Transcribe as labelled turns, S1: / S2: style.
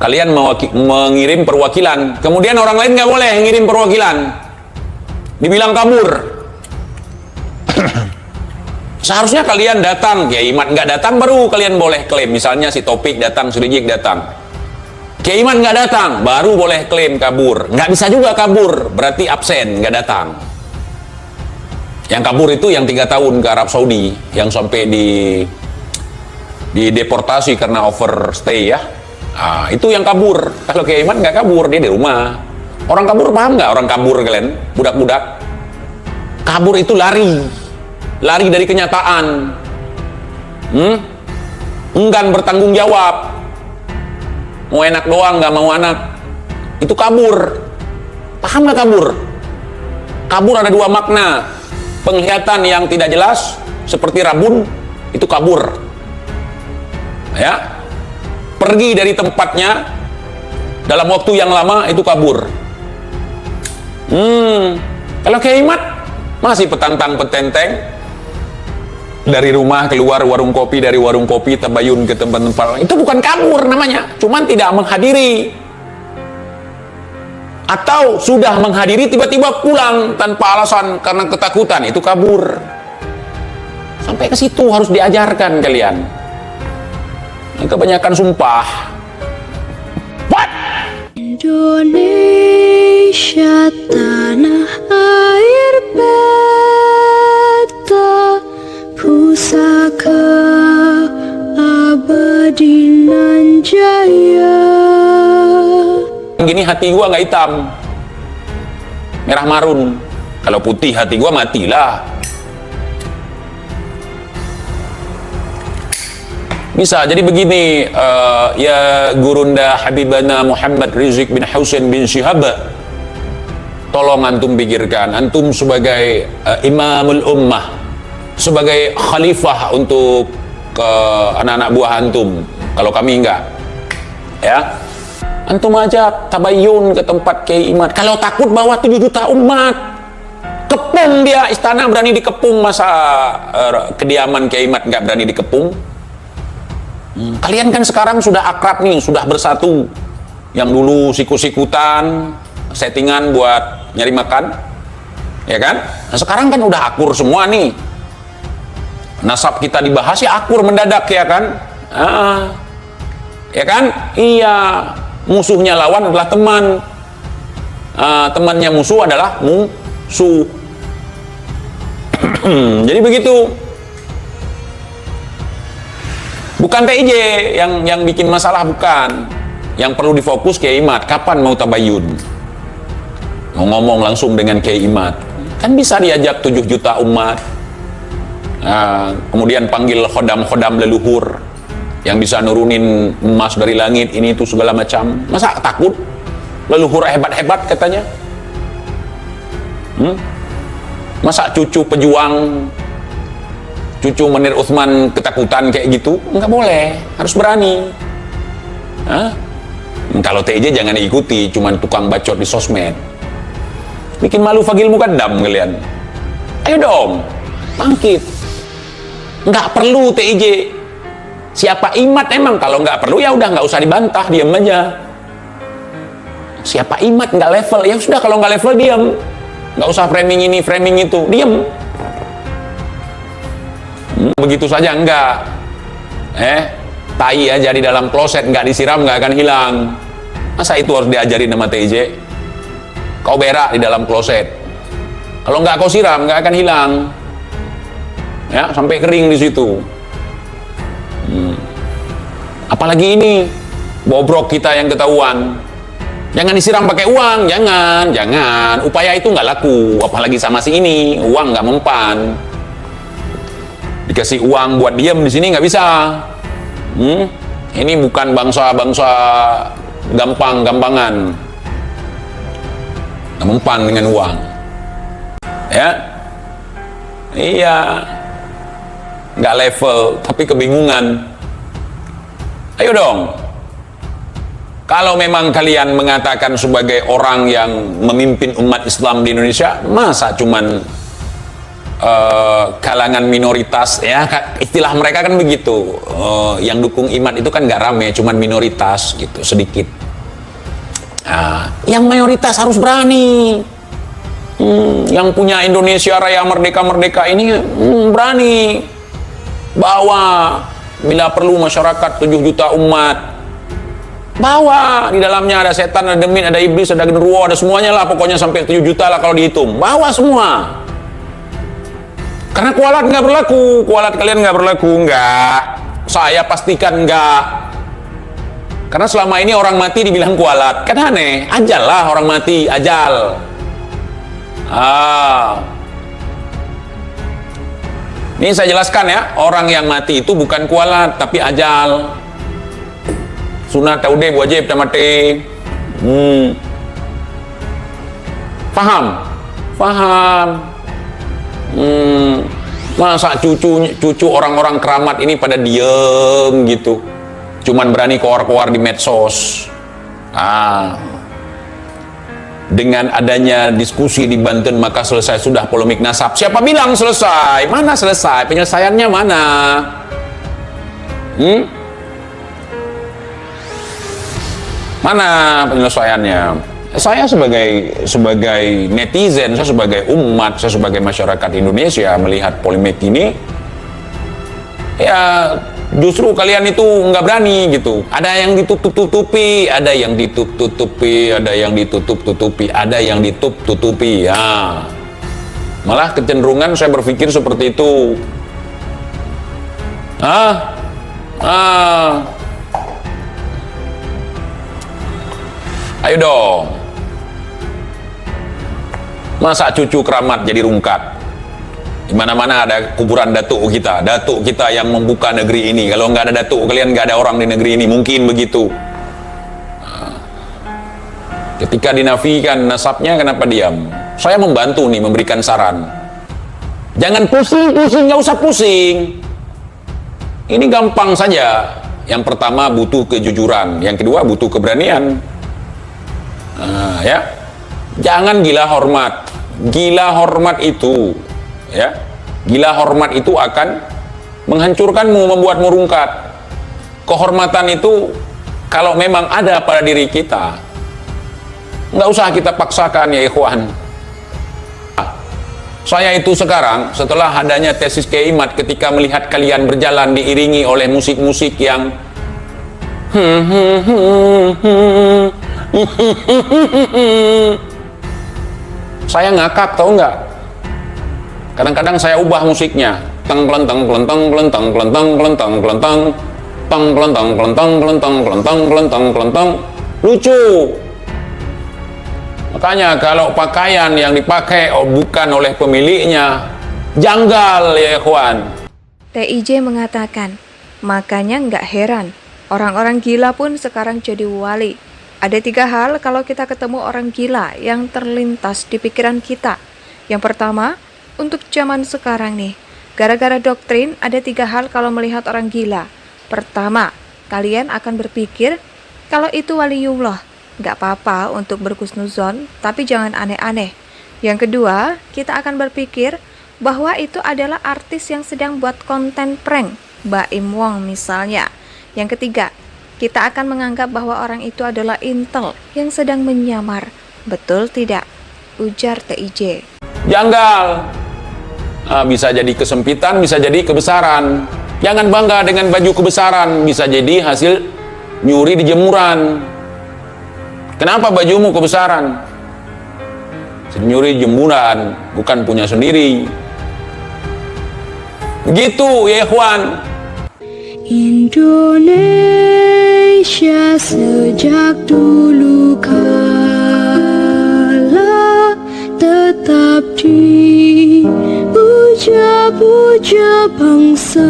S1: Kalian mengirim perwakilan, kemudian orang lain nggak boleh ngirim perwakilan, dibilang kabur. Seharusnya kalian datang, Kiai Imad nggak datang baru kalian boleh klaim. Misalnya si Topik datang, si Rijik datang, Kiai Imad nggak datang, baru boleh klaim kabur. Nggak bisa juga kabur, berarti absen, nggak datang. Yang kabur itu yang 3 tahun ke Arab Saudi, yang sampai deportasi karena overstay ya. Nah, itu yang kabur. Kalau Kiai Imad nggak kabur, dia di rumah. Orang kabur paham nggak? Orang kabur kalian, budak-budak. Kabur itu lari dari kenyataan. Enggan bertanggung jawab. Mau enak doang, nggak mau anak. Itu kabur. Paham nggak kabur? Kabur ada 2 makna. Penglihatan yang tidak jelas, seperti rabun, itu kabur. Ya. Pergi dari tempatnya dalam waktu yang lama, itu kabur. Kalau Kiai Imad masih petantang-petenteng, dari rumah keluar warung kopi, dari warung kopi tabayun ke tempat-tempat, itu bukan kabur namanya, cuman tidak menghadiri. Atau sudah menghadiri tiba-tiba pulang tanpa alasan karena ketakutan, itu kabur. Sampai ke situ harus diajarkan kalian. Kebanyakan sumpah. What?
S2: Indonesia tanah air beta, pusaka abadi nan jaya.
S1: Gini hati gua nggak hitam, merah marun. Kalau putih hati gua matilah. Bisa jadi begini, ya Gurunda Habibana Muhammad Rizik bin Husain bin Syihab, tolong antum pikirkan, antum sebagai imamul ummah, sebagai khalifah untuk anak-anak buah antum, kalau kami enggak, ya, antum ajak tabayun ke tempat Kiai Imad. Kalau takut bawa 7 juta umat, kepung dia, istana berani dikepung, masa kediaman Kiai Imad nggak berani dikepung? Kalian kan sekarang sudah akrab nih, sudah bersatu. Yang dulu sikut-sikutan, settingan buat nyari makan, ya kan? Nah sekarang kan udah akur semua nih. Nasab kita dibahas ya akur mendadak, ya kan? Ya kan? Iya, musuhnya lawan adalah teman. Temannya musuh adalah musuh. Jadi begitu. Bukan TIJ yang bikin masalah, bukan. Yang perlu difokus Kiai Imad. Kapan mau tabayun? Mau ngomong langsung dengan Kiai Imad. Kan bisa diajak 7 juta umat. Kemudian panggil khodam-khodam leluhur yang bisa nurunin emas dari langit, ini itu segala macam. Masa takut? Leluhur hebat-hebat katanya. Masa cucu pejuang, cucu Menir Uthman ketakutan kayak gitu? Nggak boleh, harus berani. Kalau TJ jangan diikuti, cuman tukang bacot di sosmed. Bikin malu Fagil Mukaddam kalian. Ayo dong, bangkit. Nggak perlu TJ. Siapa Imad emang? Kalau nggak perlu ya udah nggak usah dibantah, diam aja. Siapa Imad nggak level, ya sudah, kalau nggak level diam. Nggak usah framing ini, framing itu, diam. Begitu saja enggak, tai aja di dalam kloset nggak disiram nggak akan hilang. Masa itu harus diajarin sama TJ? Kau berak di dalam kloset, kalau nggak kau siram nggak akan hilang, ya, sampai kering di situ. Apalagi ini bobrok kita yang ketahuan, jangan disiram pakai uang, jangan. Upaya itu nggak laku, apalagi sama si ini, uang nggak mempan. Dikasih uang buat diem di sini nggak bisa. Ini bukan bangsa-bangsa gampang-gampangan, nggak mempan dengan uang. Ya, iya, nggak level, tapi kebingungan. Ayo dong. Kalau memang kalian mengatakan sebagai orang yang memimpin umat Islam di Indonesia, masa cuman kalangan minoritas, ya istilah mereka kan begitu. Yang dukung Imad itu kan nggak rame, cuman minoritas gitu, sedikit. Yang mayoritas harus berani. Yang punya Indonesia Raya Merdeka ini berani bawa, bila perlu masyarakat 7 juta umat. Bawa, di dalamnya ada setan, ada demit, ada iblis, ada genderuwo, ada semuanya lah, pokoknya sampai 7 juta lah kalau dihitung. Bawa semua. Karena kualat nggak berlaku, kualat kalian nggak berlaku, nggak. Saya pastikan nggak. Karena selama ini orang mati dibilang kualat, kan aneh. Ajal lah orang mati, ajal. Ini saya jelaskan ya, orang yang mati itu bukan kualat, tapi ajal. Sunat taude wajib tamate. Paham? Paham. Masa cucu orang-orang keramat ini pada diem gitu, cuman berani koar-koar di medsos. Dengan adanya diskusi di Banten maka selesai sudah polemik nasab. Siapa bilang selesai? Mana selesai? Penyelesaiannya mana? Mana penyelesaiannya? Saya sebagai netizen, saya sebagai umat, saya sebagai masyarakat Indonesia melihat polemik ini, ya justru kalian itu nggak berani gitu. Ada yang ditutup-tutupi, ada yang ditutup-tutupi, ada yang ditutup-tutupi, ada yang ditutup-tutupi. Ya, malah kecenderungan saya berpikir seperti itu. Ayo dong. Masa cucu keramat jadi rungkat? Di mana-mana ada kuburan datuk kita yang membuka negeri ini. Kalau nggak ada datuk, kalian nggak ada orang di negeri ini. Mungkin begitu. Ketika dinafikan nasabnya, kenapa diam? Saya membantu nih, memberikan saran. Jangan pusing-pusing, nggak usah pusing. Ini gampang saja. Yang pertama butuh kejujuran, yang kedua butuh keberanian. Ya, jangan gila hormat. Gila hormat itu, ya, gila hormat itu akan menghancurkanmu, membuatmu rungkat. Kehormatan itu kalau memang ada pada diri kita, nggak usah kita paksakan ya ikhwan. Saya itu sekarang setelah adanya tesis Imad, ketika melihat kalian berjalan diiringi oleh musik-musik yang saya ngakak, tahu nggak? Kadang-kadang saya ubah musiknya, teng kelenteng kelenteng kelenteng kelenteng kelenteng kelenteng teng kelenteng kelenteng kelenteng kelenteng kelenteng kelenteng, lucu. Makanya kalau pakaian yang dipakai bukan oleh pemiliknya, janggal ya ikhwan.
S3: TIJ mengatakan, makanya nggak heran orang-orang gila pun sekarang jadi wali. Ada 3 hal kalau kita ketemu orang gila yang terlintas di pikiran kita. Yang pertama, untuk zaman sekarang nih, gara-gara doktrin ada 3 hal kalau melihat orang gila. Pertama, kalian akan berpikir kalau itu waliullah. Nggak apa-apa untuk berhusnuzon, tapi jangan aneh-aneh. Yang kedua, kita akan berpikir bahwa itu adalah artis yang sedang buat konten prank, Baim Wong misalnya. Yang ketiga, kita akan menganggap bahwa orang itu adalah intel yang sedang menyamar. Betul tidak? Ujar TIJ.
S1: Janggal. Bisa jadi kesempitan, bisa jadi kebesaran. Jangan bangga dengan baju kebesaran, bisa jadi hasil nyuri di jemuran. Kenapa bajumu kebesaran? Nyuri di jemuran, bukan punya sendiri. Begitu ya ikhwan.
S2: Indonesia sejak dulu kala tetap dipuja-puja bangsa.